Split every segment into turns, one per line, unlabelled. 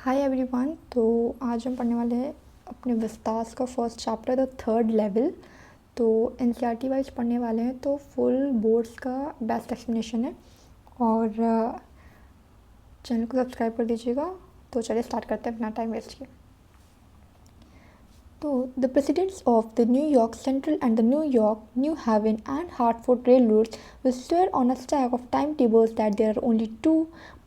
Hi everyone. तो आज हम पढ़ने वाले हैं अपने विस्तास का first chapter the third level. तो एनसीईआरटी वाइज पढ़ने वाले हैं, तो फुल बोर्ड्स का बेस्ट एक्सप्लेनेशन है और चैनल को सब्सक्राइब कर दीजिएगा। तो चलिए स्टार्ट करते हैं अपना टाइम वेस्ट किए। तो the presidents of the New York central and the New York New Haven and Hartford railroads will swear on a stack of timetables that there are only two,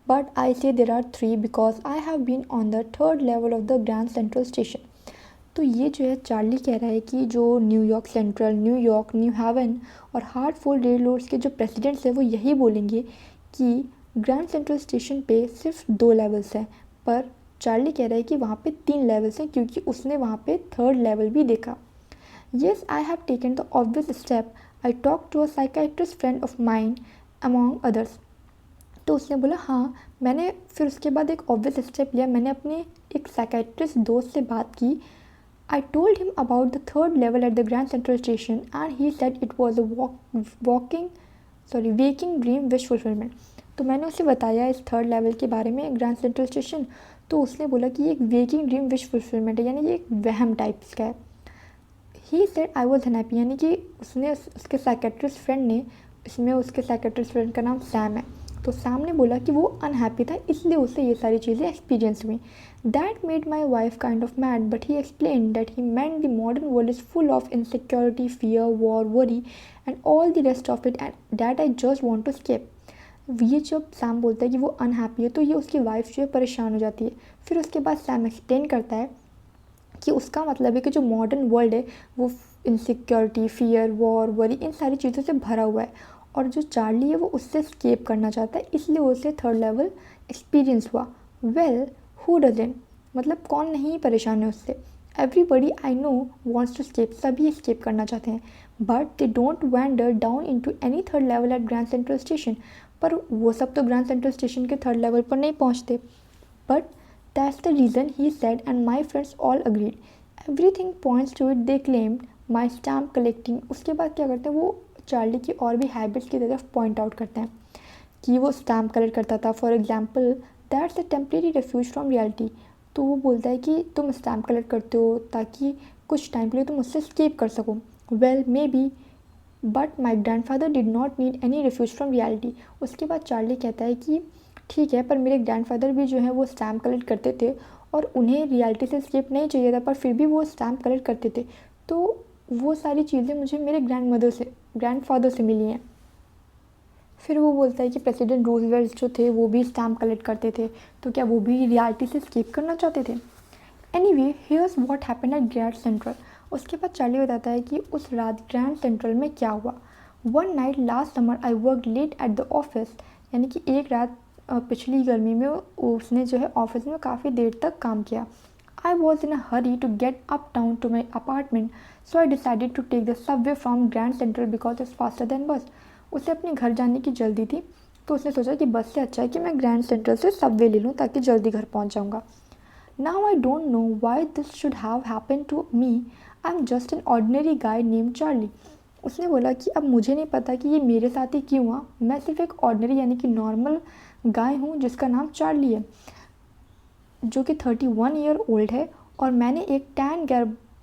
but I say there are three because I have been on the third level of the Grand Central Station. तो ये जो है Charlie कह रहा है कि जो New York Central, New York, New Haven और हार्टफोर्ड रेलरोड्स के जो प्रेसिडेंट्स हैं वो यही बोलेंगे कि ग्रैंड सेंट्रल स्टेशन पे सिर्फ 2 लेवल्स हैं, पर चार्ली कह रहा है कि वहाँ पे 3 लेवल्स हैं क्योंकि उसने वहाँ पे थर्ड लेवल भी देखा। Yes, I have taken the obvious step. I talked to a psychiatrist friend of mine among others. तो उसने बोला हाँ, मैंने फिर उसके बाद एक ऑब्वियस स्टेप लिया। मैंने अपने एक साइकेट्रिस्ट दोस्त से बात की। I told him about the third level at the Grand Central Station and he said it was a waking dream wish fulfillment. तो मैंने उसे बताया इस थर्ड लेवल के बारे में ग्रैंड सेंट्रल स्टेशन। तो उसने बोला कि ये एक वेकिंग ड्रीम विश फुलफिलमेंट है, यानी ये एक वहम टाइप्स का है। He said I was unhappy, यानी कि उसने उसके साइकेट्रिस्ट फ्रेंड ने, इसमें उसके साइकेट्रिस्ट फ्रेंड का नाम सैम है, तो सैम ने बोला कि वो अनहैप्पी था इसलिए उसे ये सारी चीज़ें एक्सपीरियंस हुई। That made my wife kind of mad but he explain that he meant the modern world is full of insecurity, fear, war, worry and all the rest of it and that I just want to escape. ये जब Sam बोलता है कि वो unhappy है तो ये उसकी वाइफ जो है परेशान हो जाती है। फिर उसके बाद सैम एक्सप्लेन करता है कि उसका मतलब है कि जो मॉडर्न वर्ल्ड है वो इनसिक्योरिटी, फियर, वॉर, वरी इन सारी चीज़ों से भरा हुआ है और जो चार्ली है वो उससे स्केप करना चाहता है, इसलिए उसे थर्ड लेवल एक्सपीरियंस हुआ। वेल, हु डजंट, मतलब कौन नहीं परेशान है उससे। Everybody I know wants to escape, सभी स्केप करना चाहते हैं, but they don't wander down into any third level at Grand Central station. पर वो सब तो ग्रैंड सेंट्रल स्टेशन के थर्ड लेवल पर नहीं पहुँचते। But that's the reason, he said, and my friends all agreed. Everything points to it, they claimed. My stamp collecting. उसके बाद क्या करते हैं वो चार्ली की और भी हैबिट्स की तरफ पॉइंट आउट करते हैं कि वो स्टैम्प कलेक्ट करता था। For example, that's a temporary refuge from reality. तो वो बोलता है कि तुम स्टैम्प कलेक्ट करते हो ताकि कुछ टाइम के लिए तुम उससे स्केप कर सको। Well may be, but my grand father did not need any refuse from reality. उसके बाद चार्ली कहता है कि ठीक है, पर मेरे ग्रैंडफादर भी जो है वो स्टैम्प कलेक्ट करते थे और उन्हें रियलिटी से स्केप नहीं चाहिए था, पर फिर भी वो स्टैम्प कलेक्ट करते थे। तो वो सारी चीज़ें मुझे मेरे ग्रैंडफादर से मिली हैं। फिर वो बोलता है कि प्रेसिडेंट रूजवेल्ट जो थे वो भी स्टैम्प कलेक्ट करते थे, तो क्या वो भी रियलिटी से स्केप करना चाहते थे। Anyway, here's what happened at Grand Central. उसके बाद चार्ली बताता है कि उस रात ग्रैंड सेंट्रल में क्या हुआ। One night last summer I work late at the office, यानी कि एक रात पिछली गर्मी में उसने जो है ऑफिस में काफ़ी देर तक काम किया। I was in a hurry to get uptown to my apartment, so I decided to take the subway from Grand Central because it's faster than bus. उसे अपने घर जाने की जल्दी थी, तो उसने सोचा कि बस से अच्छा है कि मैं ग्रैंड सेंट्रल से सबवे ले लूँ ताकि जल्दी घर पहुँच जाऊँगा। Now I don't know why this should have happen to me, I am just an ordinary guy name Charlie. उसने बोला कि अब मुझे नहीं पता कि ये मेरे साथ ही क्यों हुआ, मैं सिर्फ एक ऑर्डिनरी यानी कि नॉर्मल गाय हूँ जिसका नाम चार्ली है, जो कि 31 ईयर ओल्ड है और मैंने एक टैन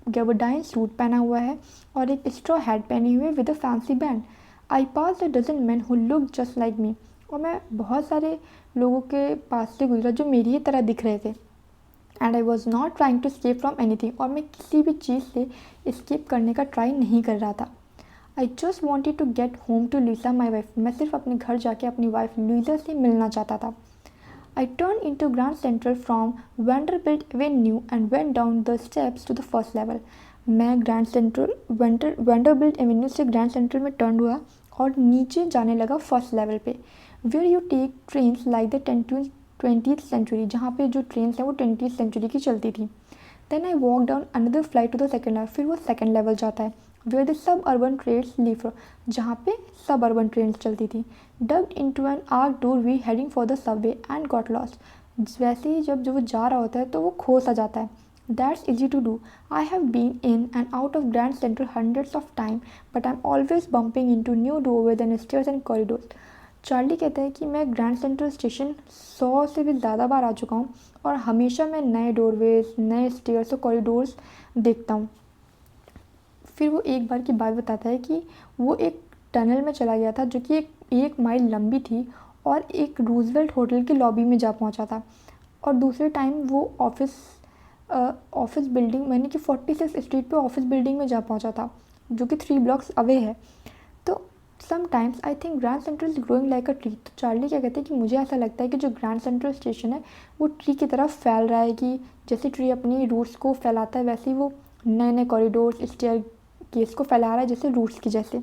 गैबरडाइन सूट पहना हुआ है और एक स्ट्रॉ हैट पहनी हुई है with a fancy band. I pass a dozen man who look just like me, और मैं बहुत सारे लोगों के पास से गुजरा जो मेरी ही तरह दिख रहे थे। And I was not trying to escape from anything, और मैं किसी भी चीज़ से स्केप करने का ट्राई नहीं कर रहा था। I just wanted to get home to Louisa my wife, मैं सिर्फ अपने घर जाके अपनी वाइफ लुइसा से मिलना चाहता था। I turn into Grand Central from Vanderbilt Avenue and went down the steps to the first level. मैं ग्रैंड सेंट्रल वेंडरबिल्ट एवेन्यू से ग्रैंड सेंट्रल में टर्न हुआ और नीचे जाने लगा फर्स्ट लेवल पे। Where you take trains like the 20th century, जहाँ पे जो ट्रेन्स हैं वो 20th सेंचुरी की चलती थी। Then I walk down another flight to the second level, फिर वो सेकेंड लेवल जाता है where the suburban trains leave, जहाँ पे सब अर्बन ट्रेन्स चलती थी। Ducked into an arch door we heading for the subway and got lost. वैसे ही जब वो जा रहा होता है तो वो खो सा जाता है। That's easy to do, I have been in and out of Grand Central hundreds of time but I am always bumping into new doorways and stairs and corridors. Charlie कहता है कि मैं ग्रैंड सेंट्रल स्टेशन 100 से भी ज़्यादा बार आ चुका हूँ और हमेशा मैं नए डोरवेज, नए स्टेयर्स और कॉरिडोर्स देखता हूँ। फिर वो एक बार की बात बताता है कि वो एक टनल में चला गया था जो कि एक माइल लंबी थी और एक रूजवेल्ट होटल की लॉबी में जा पहुंचा था। और दूसरे टाइम वो ऑफिस बिल्डिंग यानी कि 46 स्ट्रीट पे ऑफिस बिल्डिंग में जा पहुंचा था जो कि 3 ब्लॉक्स अवे है। तो sometimes I think grand central is growing like a tree. तो चार्ली क्या कहते हैं कि मुझे ऐसा लगता है कि जो ग्रैंड सेंट्रल स्टेशन है वो ट्री की तरफ फैल रहा है, कि जैसे ट्री अपनी रूट्स को फैलाता है वैसे ही वो नए नए कॉरिडोर्स, स्टेयर केस को फैला रहा है जैसे रूट्स की जैसे।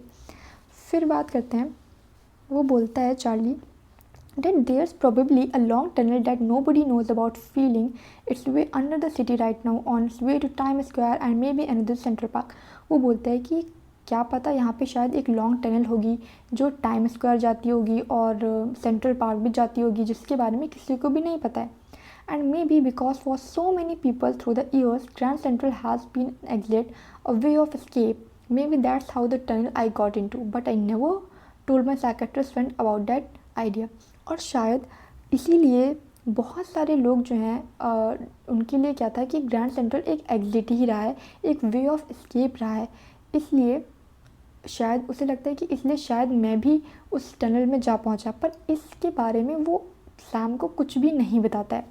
फिर बात करते हैं, वो बोलता है Charlie that there's probably a long tunnel that nobody knows about feeling its way under the city right now on its way to Times Square and maybe another Central Park। वो बोलता है कि क्या पता यहाँ पे शायद एक लॉन्ग टनल होगी जो टाइम स्क्वायर जाती होगी और सेंट्रल पार्क भी जाती होगी जिसके बारे में किसी को भी नहीं पता है। And maybe because for so many people through the years Grand Central has been an exit, a way of escape. Maybe that's how the tunnel I got into, but I never told my psychiatrist friend about that idea। और शायद इसीलिए बहुत सारे लोग जो हैं उनके लिए क्या था कि ग्रैंड सेंट्रल एक एग्जिट ही रहा है, एक वे ऑफ एस्केप रहा है। इसलिए शायद उसे लगता है कि इसलिए शायद मैं भी उस टनल में जा पहुंचा, पर इसके बारे में वो सैम को कुछ भी नहीं बताता है।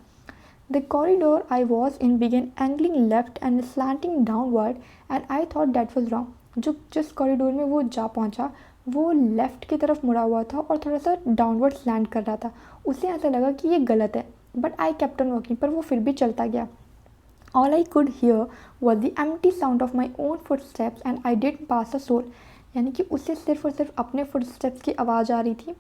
The corridor I was in began angling left and slanting downward and I thought that was wrong. जो जिस कॉरिडोर में वो जा पहुंचा वो लेफ़्ट की तरफ मुड़ा हुआ था और थोड़ा सा डाउनवर्ड स्लैंट कर रहा था। उसे ऐसा लगा कि ये गलत है, but I kept on walking, पर वो फिर भी चलता गया। All I could hear was the empty sound of my own footsteps and I didn't pass a soul. यानी कि उसे सिर्फ और सिर्फ अपने फुट स्टेप्स की आवाज़ आ रही थी,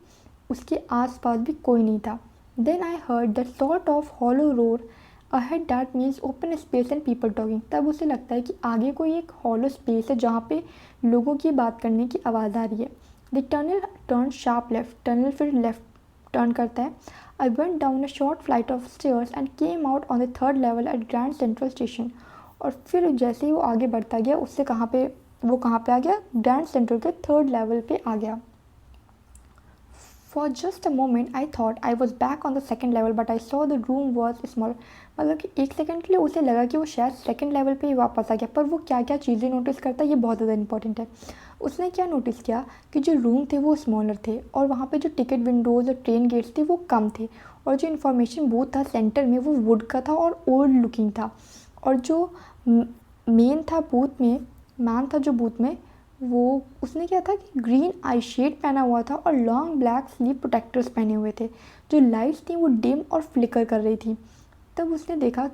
उसके आस पास भी कोई नहीं था। Then I heard that sort of hollow roar ahead that means open space and people talking. तब उसे लगता है कि आगे कोई एक हॉलो स्पेस है जहाँ पे लोगों की बात करने की आवाज़ आ रही है। The tunnel turn sharp left, tunnel फिर लेफ्ट टर्न करता है। I went down a short flight of stairs and came out on the 3rd level at Grand Central station. और फिर जैसे ही वो आगे बढ़ता गया उससे कहाँ पे आ गया, ग्रैंड सेंट्रल के 3rd लेवल पे आ गया। For just a moment I thought I was back on the 2nd level but I saw the room was small। मतलब कि एक सेकंड के लिए उसे लगा कि वो शायद 2nd लेवल पे ही वापस आ गया, पर वो क्या क्या चीज़ें नोटिस करता है ये बहुत ज़्यादा इंपॉर्टेंट है। उसने क्या नोटिस किया कि जो रूम थे वो स्मॉलर थे और वहाँ पे जो टिकट विंडोज़ और ट्रेन गेट्स थे वो कम थे, और जो इन्फॉर्मेशन बूथ था सेंटर में वो वुड का था और ओल्ड लुकिंग था। और जो मैन था जो बूथ में वो उसने क्या था कि ग्रीन आई शेड पहना हुआ था और लॉन्ग ब्लैक स्लीप प्रोटेक्टर्स पहने हुए थे। जो लाइट्स थी वो डिम और फ्लिकर कर रही थी। तब उसने देखा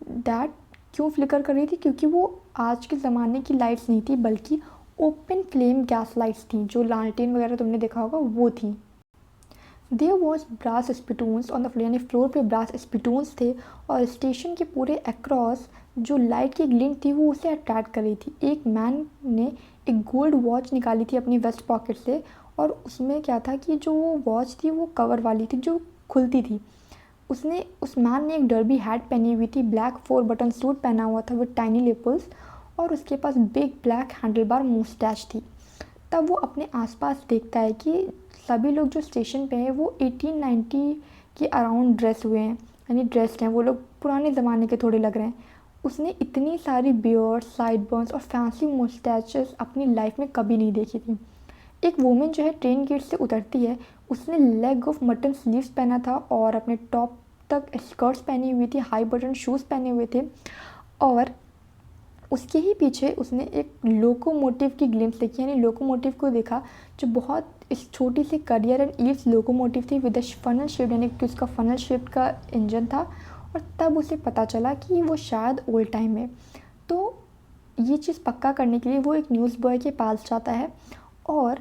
दैट क्यों फ्लिकर कर रही थी, क्योंकि वो आज के ज़माने की लाइट्स नहीं थी बल्कि ओपन फ्लेम गैस लाइट्स थी, जो लालटेन वगैरह तुमने देखा होगा वो थी। There was brass spittoons on the floor, यानी फ्लोर पे ब्रास स्पिटून्स थे और स्टेशन के पूरे अक्रॉस जो लाइट की ग्लिंट थी वो उसे अट्रैक्ट कर रही थी। एक मैन ने एक गोल्ड वॉच निकाली थी अपनी वेस्ट पॉकेट से और उसमें क्या था कि जो वो वॉच थी वो कवर वाली थी जो खुलती थी। उस मैन ने एक डर्बी हैट पहनी हुई थी, ब्लैक 4 बटन सूट पहना हुआ था विद टाइनी लेपल्स और उसके पास बिग ब्लैक हैंडलबार मुस्टैच थी। तब वो अपने आसपास देखता है कि सभी लोग जो स्टेशन पे हैं वो 1890 के अराउंड ड्रेस हुए हैं, यानी ड्रेस्ड हैं, वो लोग पुराने ज़माने के थोड़े लग रहे हैं। उसने इतनी सारी बियर्ड्स, साइड बर्न्स और फैंसी मुस्टैचेस अपनी लाइफ में कभी नहीं देखी थी। एक वुमेन जो है ट्रेन गेट से उतरती है, उसने लेग ऑफ मटन स्लीव्स पहना था और अपने टॉप तक स्कर्ट्स पहनी हुई थी, हाई बटन शूज़ पहने हुए थे और उसके ही पीछे उसने एक लोकोमोटिव की ग्लिम्स देखी, यानी लोकोमोटिव को देखा जो बहुत इस छोटी सी करियर एंड ईव्स लोकोमोटिव थी विद फनल शेप, यानी कि उसका फनल शेप का इंजन था। और तब उसे पता चला कि वो शायद ओल्ड टाइम है। तो ये चीज़ पक्का करने के लिए वो एक न्यूज़ बॉय के पास जाता है और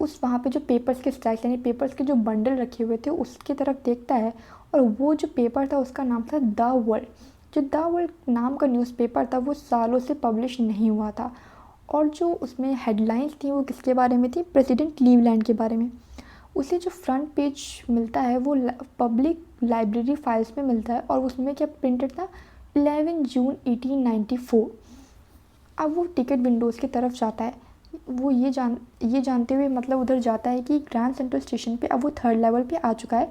उस वहाँ पे जो पेपर्स के स्टैक्स यानी पेपर्स के जो बंडल रखे हुए थे उसकी तरफ देखता है और वो जो पेपर था उसका नाम था द वर्ल्ड। जो द वर्ल्ड नाम का न्यूज़पेपर था वो सालों से पब्लिश नहीं हुआ था और जो उसमें हेडलाइंस थी वो किसके बारे में थी, प्रेसिडेंट क्लीवलैंड के बारे में। उसे जो फ्रंट पेज मिलता है वो पब्लिक लाइब्रेरी फाइल्स में मिलता है और उसमें क्या प्रिंटेड था 11 जून 1894। अब वो टिकट विंडोज़ की तरफ जाता है। वो ये जानते हुए मतलब उधर जाता है कि ग्रैंड सेंट्रल स्टेशन पे अब वो थर्ड लेवल पे आ चुका है,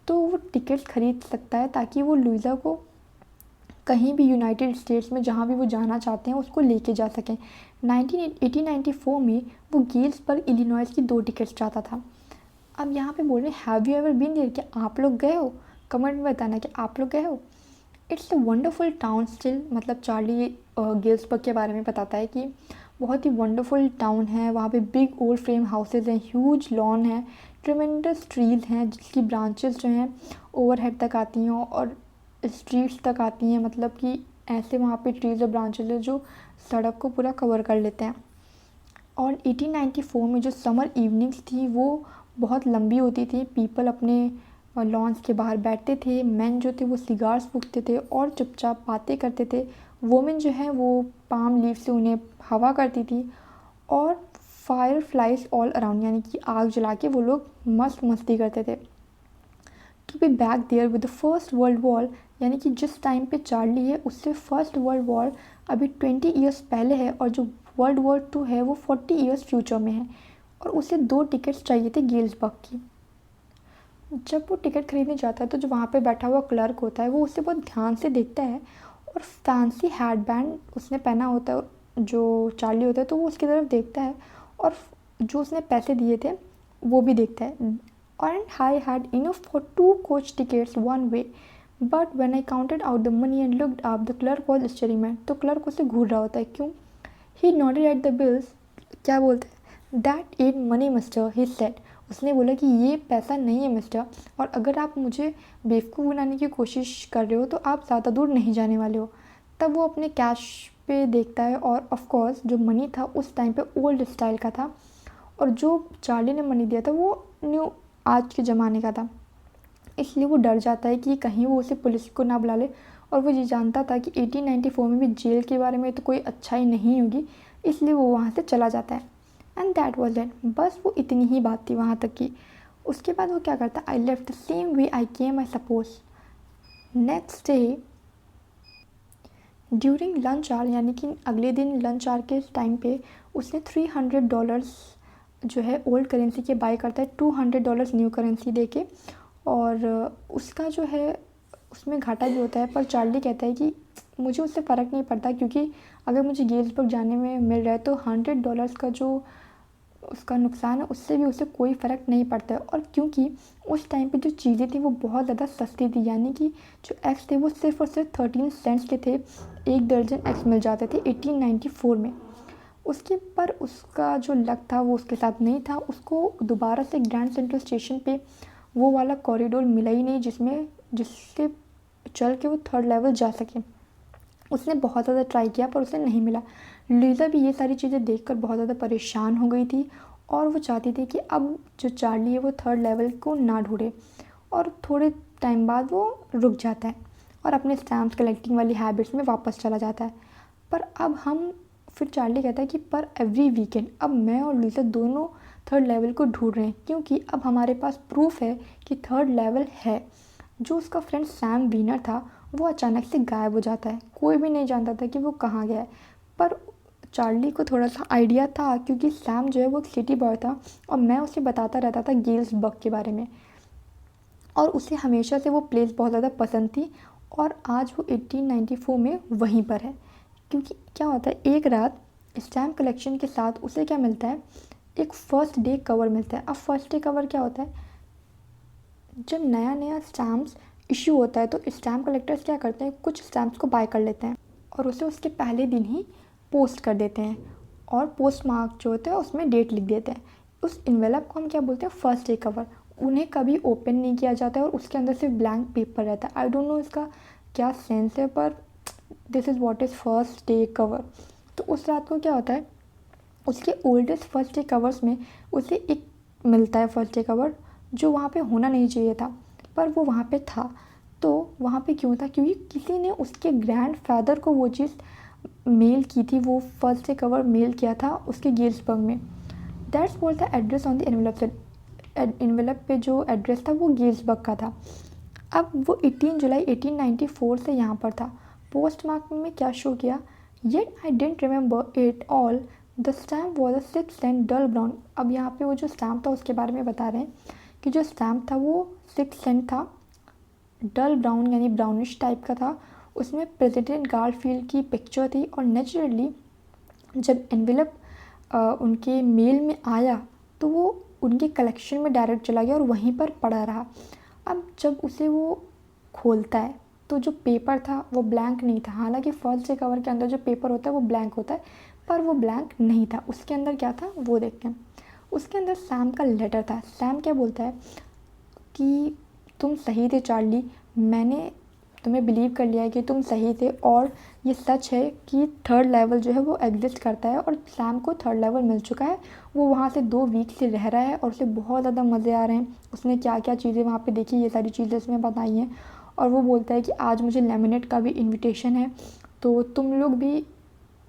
तो वो टिकट्स खरीद सकता है ताकि वो लुइसा को कहीं भी यूनाइटेड स्टेट्स में जहाँ भी वो जाना चाहते हैं उसको लेके जा सकें। 1894 में वो गेल्सबर्ग इलिनॉइस की 2 टिकट्स चाहता था। अब यहाँ पे बोल रहे हैं have you ever been there, क्या आप लोग गए हो? कमेंट में बताना कि आप लोग गए हो। It's a wonderful town still, मतलब चार्ली गेल्सबर्ग के बारे में बताता है कि बहुत ही वंडरफुल टाउन है, वहाँ पे बिग ओल्ड फ्रेम हाउसेज हैं, ह्यूज लॉन है, ट्रिमेंडस ट्रीज हैं जिसकी ब्रांचेस जो हैं ओवरहेड तक आती हैं और स्ट्रीट्स तक आती हैं, मतलब कि ऐसे वहाँ पे ट्रीज और ब्रांचेस हैं जो सड़क को पूरा कवर कर लेते हैं। और 1894 में जो समर इवनिंग्स थी वो बहुत लंबी होती थी, पीपल अपने लॉन्स के बाहर बैठते थे, मेन जो थे वो सिगार्स फूकते थे और चुपचाप बातें करते थे, वोमेन जो है वो पाम लीव से उन्हें हवा करती थी और फायर फ्लाइज ऑल अराउंड, यानी कि आग जला के वो लोग मस्त मस्ती करते थे। To be back there with the first world war, यानी कि जिस टाइम पे चार्ली है उससे फर्स्ट वर्ल्ड वॉर अभी 20 ईयर्स पहले है और जो वर्ल्ड वॉर 2 है वो 40 ईयर्स फ्यूचर में है, और उसे 2 टिकट्स चाहिए थे गेल्सबर्ग की। जब वो टिकट खरीदने जाता है तो जो वहाँ पे बैठा हुआ क्लर्क होता है वो उसे बहुत ध्यान से देखता है और फैंसी हैड बैंड उसने पहना होता है जो चार्ली होता है, तो वो उसकी तरफ देखता है और जो उसने पैसे दिए थे वो भी देखता है। And I had enough for 2 coach tickets one way, but when I counted out the money and looked up the clerk was staring me, तो क्लर्क उसे घूर रहा होता है, क्यों? He noted at the bills, क्या बोलते हैं, that at money mister, he said, उसने बोला कि ये पैसा नहीं है मिस्टर, और अगर आप मुझे बेवकूफ़ बनाने की कोशिश कर रहे हो तो आप ज़्यादा दूर नहीं जाने वाले हो। तब वो अपने कैश पे देखता है और ऑफ कोर्स जो मनी था उस टाइम पे ओल्ड स्टाइल का था और जो चार्ली ने मनी दिया था वो न्यू आज के ज़माने का था। इसलिए वो डर जाता है कि कहीं वो उसे पुलिस को ना बुला ले, और वो ये जानता था कि 1894 में भी जेल के बारे में तो कोई अच्छाई नहीं होगी, इसलिए वो वहाँ से चला जाता है। एंड दैट वॉज इट, बस वो इतनी ही बात थी वहाँ तक की। उसके बाद वो क्या करता, I left the same way I came I suppose. Next day during lunch hour, यानी कि अगले दिन लंच आवर के टाइम पे उसने $300 जो है ओल्ड करेंसी के बाय करता है $200 न्यू करेंसी दे के, और उसका जो है उसमें घाटा भी होता है, पर चार्ली कहता है कि मुझे उससे फ़र्क नहीं पड़ता क्योंकि अगर मुझे गेल्सबर्ग जाने में मिल रहा है तो $100 का जो उसका नुकसान है उससे भी उसे कोई फ़र्क नहीं पड़ता है। और क्योंकि उस टाइम पे जो चीज़ें थी वो बहुत ज़्यादा सस्ती थी, यानी कि जो एग्स थे वो सिर्फ और सिर्फ 13 सेंट्स के थे, 1 दर्जन एग्स मिल जाते थे 1894 में। उसके पर उसका जो लक था वो उसके साथ नहीं था, उसको दोबारा से ग्रैंड सेंट्रल स्टेशन पे वो वाला कॉरिडोर मिला ही नहीं जिससे चल के वो थर्ड लेवल जा सके। उसने बहुत ज़्यादा ट्राई किया पर उसे नहीं मिला। लुइसा भी ये सारी चीज़ें देखकर बहुत ज़्यादा परेशान हो गई थी और वो चाहती थी कि अब जो चार्ली है वो थर्ड लेवल को ना ढूंढे, और थोड़े टाइम बाद वो रुक जाता है और अपने स्टैम्प्स कलेक्टिंग वाली हैबिट्स में वापस चला जाता है। पर अब फिर चार्ली कहता है कि पर एवरी वीकेंड अब मैं और लुइसा दोनों थर्ड लेवल को ढूंढ रहे हैं, क्योंकि अब हमारे पास प्रूफ है कि थर्ड लेवल है। जो उसका फ्रेंड सैम वीनर था वो अचानक से गायब हो जाता है, कोई भी नहीं जानता था कि वो कहाँ गया है। पर चार्ली को थोड़ा सा आइडिया था क्योंकि सैम जो है वो एक सिटी बॉय था और मैं उसे बताता रहता था गेल्सबर्ग के बारे में, और उसे हमेशा से वो प्लेस बहुत ज़्यादा पसंद थी, और आज वो 1894 में वहीं पर है। क्योंकि क्या होता है, एक रात स्टैम्प कलेक्शन के साथ उसे क्या मिलता है, एक फर्स्ट डे कवर मिलता है। अब फर्स्ट डे कवर क्या होता है, जब नया नया स्टैम्प्स इशू होता है तो स्टैम्प कलेक्टर्स क्या करते हैं, कुछ स्टैम्प्स को बाय कर लेते हैं और उसे उसके पहले दिन ही पोस्ट कर देते हैं, और पोस्ट मार्क जो होता है उसमें डेट लिख देते हैं। उस इन्वेलप को हम क्या बोलते हैं, फर्स्ट डे कवर। उन्हें कभी ओपन नहीं किया जाता है और उसके अंदर सिर्फ ब्लैंक पेपर रहता है। आई डोंट नो इसका क्या सेंस है, पर this is what is first day cover. तो उस रात को क्या होता है, उसके ओल्डेस्ट फर्स्ट डे कवर्स में उसे एक मिलता है फर्स्ट डे कवर जो वहाँ पे होना नहीं चाहिए था, पर वो वहाँ पे था। तो वहाँ पे क्यों था, क्योंकि किसी ने उसके ग्रैंडफादर को वो चीज़ मेल की थी, वो फर्स्ट डे कवर मेल किया था उसके गेल्सबर्ग में। That's what the address on the envelope से, एनवेलप पे जो एड्रेस था वो गेल्सबर्ग का था। अब वो 18 जुलाई 1894 से यहाँ पर था। पोस्ट मार्क में क्या शो किया, yet I don't remember it all the stamp was a 6 cent dull brown. अब यहाँ पे वो जो स्टैम्प था उसके बारे में बता रहे हैं कि जो स्टैम्प था वो 6 सेंट था, डल ब्राउन यानी ब्राउनिश टाइप का था। उसमें प्रेसिडेंट गारफील्ड की पिक्चर थी और नेचुरली जब एनवेलप उनके मेल में आया तो वो उनके कलेक्शन में डायरेक्ट चला गया और वहीं पर पड़ा रहा। अब जब उसे वो खोलता है तो जो पेपर था वो ब्लैंक नहीं था। हालांकि फर्स्ट डे कवर के अंदर जो पेपर होता है वो ब्लैंक होता है, पर वो ब्लैंक नहीं था। उसके अंदर क्या था वो देखते हैं। उसके अंदर सैम का लेटर था। सैम क्या बोलता है कि तुम सही थे चार्ली, मैंने तुम्हें बिलीव कर लिया है कि तुम सही थे और ये सच है कि थर्ड लेवल जो है वो एग्जिस्ट करता है और सैम को थर्ड लेवल मिल चुका है। वो वहाँ से 2 वीक से रह रहा है और उसे बहुत ज़्यादा मज़े आ रहे हैं। उसने क्या क्या चीज़ें वहाँ पे देखी ये सारी चीज़ें उसमें बताई हैं। और वो बोलता है कि आज मुझे लेमिनेट का भी इन्विटेशन है, तो तुम लोग भी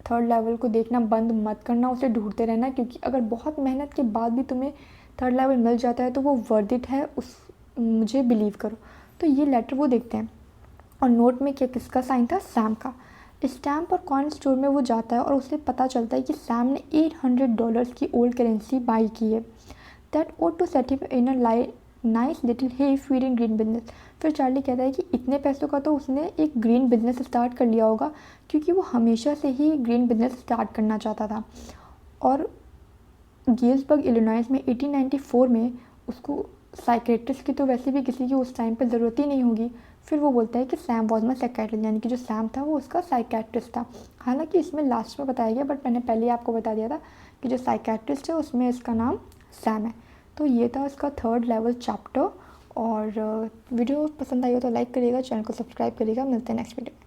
थर्ड लेवल को देखना बंद मत करना, उसे ढूंढते रहना, क्योंकि अगर बहुत मेहनत के बाद भी तुम्हें थर्ड लेवल मिल जाता है तो वो वर्थ इट है, उस मुझे बिलीव करो। तो ये लेटर वो देखते हैं और नोट में क्या किसका साइन था, सैम का। स्टैम्प और कॉइन स्टोर में वो जाता है और उसे पता चलता है कि सैम ने $800 की ओल्ड करेंसी बाई की है, that ought to set him in a nice little hay feed in green business. फिर चार्ली कहता है कि इतने पैसों का तो उसने एक ग्रीन बिजनेस स्टार्ट कर लिया होगा, क्योंकि वो हमेशा से ही ग्रीन बिजनेस स्टार्ट करना चाहता था। और गेल्सबर्ग इलिनॉइस में 1894 में उसको साइकेट्रिस्ट की तो वैसे भी किसी की उस टाइम पे ज़रूरत ही नहीं होगी। फिर वो बोलता है कि सैम वॉज माई साइकेट्रिस्ट, यानी कि जो सैम था वो उसका साइकेट्रिस्ट था। हालांकि इसमें लास्ट में बताया गया, बट मैंने पहले ही आपको बता दिया था कि जो साइकेट्रिस्ट है उसमें इसका नाम सैम है। तो ये था इसका थर्ड लेवल चैप्टर। और वीडियो पसंद आई हो तो लाइक करिएगा, चैनल को सब्सक्राइब करिएगा। मिलते हैं नेक्स्ट वीडियो।